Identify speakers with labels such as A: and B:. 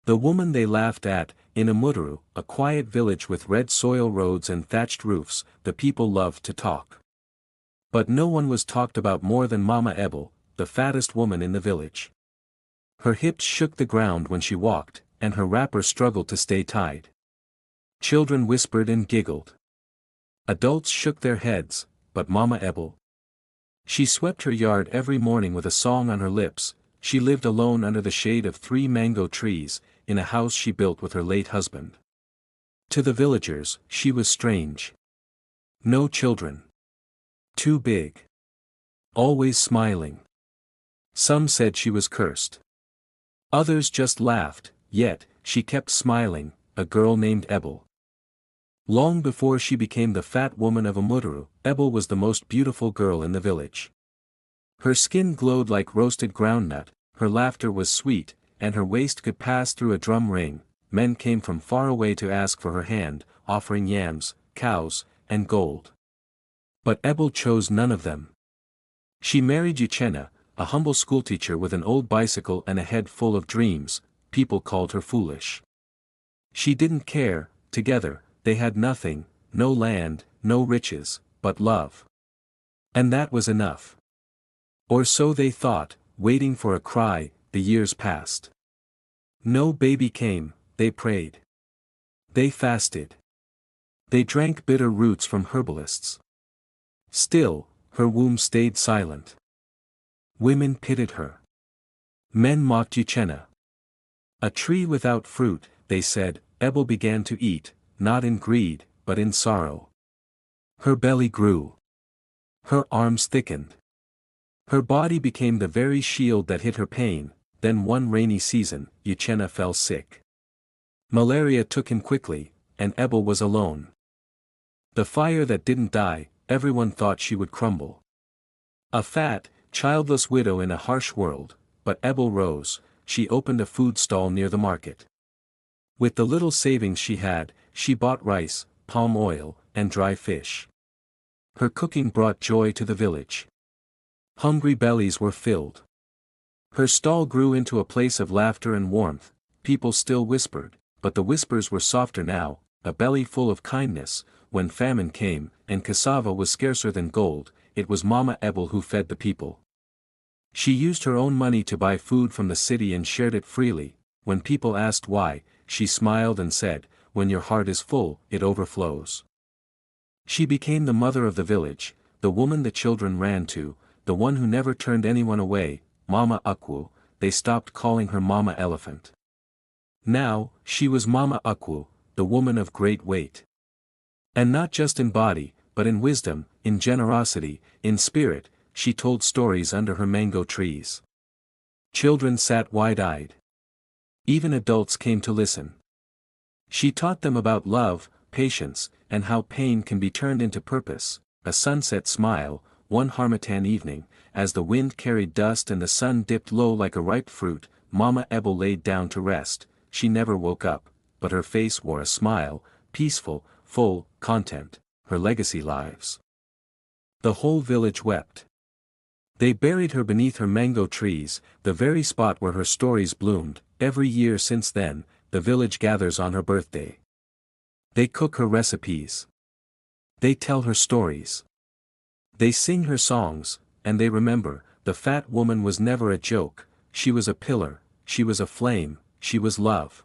A: The woman they laughed at, in Amuduru, a quiet village with red soil roads and thatched roofs, the people loved to talk. But no one was talked about more than Mama Ebel, the fattest woman in the village. Her hips shook the ground when she walked, and her wrapper struggled to stay tied. Children whispered and giggled. Adults shook their heads, but Mama Ebel. She swept her yard every morning with a song on her lips. She lived alone under the shade of 3 mango trees, in a house she built with her late husband. To the villagers, she was strange. No children. Too big. Always smiling. Some said she was cursed. Others just laughed, yet, she kept smiling, a girl named Ebel. Long before she became the fat woman of Amuduru, Ebel was the most beautiful girl in the village. Her skin glowed like roasted groundnut, her laughter was sweet, and her waist could pass through a drum ring. Men came from far away to ask for her hand, offering yams, cows, and gold. But Ebel chose none of them. She married Uchenna, a humble schoolteacher with an old bicycle and a head full of dreams. People called her foolish. She didn't care. Together, they had nothing, no land, no riches, but love. And that was enough. Or so they thought, waiting for a cry. The years passed. No baby came. They prayed. They fasted. They drank bitter roots from herbalists. Still, her womb stayed silent. Women pitied her. Men mocked Uchenna. A tree without fruit, they said. Ebel began to eat, not in greed, but in sorrow. Her belly grew. Her arms thickened. Her body became the very shield that hid her pain. Then one rainy season, Uchenna fell sick. Malaria took him quickly, and Ebel was alone. The fire that didn't die, everyone thought she would crumble. A fat, childless widow in a harsh world, but Ebel rose. She opened a food stall near the market. With the little savings she had, she bought rice, palm oil, and dry fish. Her cooking brought joy to the village. Hungry bellies were filled. Her stall grew into a place of laughter and warmth. People still whispered, but the whispers were softer now. A belly full of kindness. When famine came, and cassava was scarcer than gold, it was Mama Ebel who fed the people. She used her own money to buy food from the city and shared it freely. When people asked why, she smiled and said, "When your heart is full, it overflows." She became the mother of the village, the woman the children ran to, the one who never turned anyone away. Mama Ukwu. They stopped calling her Mama Elephant. Now, she was Mama Ukwu, the woman of great weight. And not just in body, but in wisdom, in generosity, in spirit. She told stories under her mango trees. Children sat wide-eyed. Even adults came to listen. She taught them about love, patience, and how pain can be turned into purpose. A sunset smile, one Harmattan evening, as the wind carried dust and the sun dipped low like a ripe fruit, Mama Ebel laid down to rest. She never woke up, but her face wore a smile, peaceful, full, content. Her legacy lives. The whole village wept. They buried her beneath her mango trees, the very spot where her stories bloomed. Every year since then, the village gathers on her birthday. They cook her recipes. They tell her stories. They sing her songs, and they remember, the fat woman was never a joke. She was a pillar, she was a flame, she was love.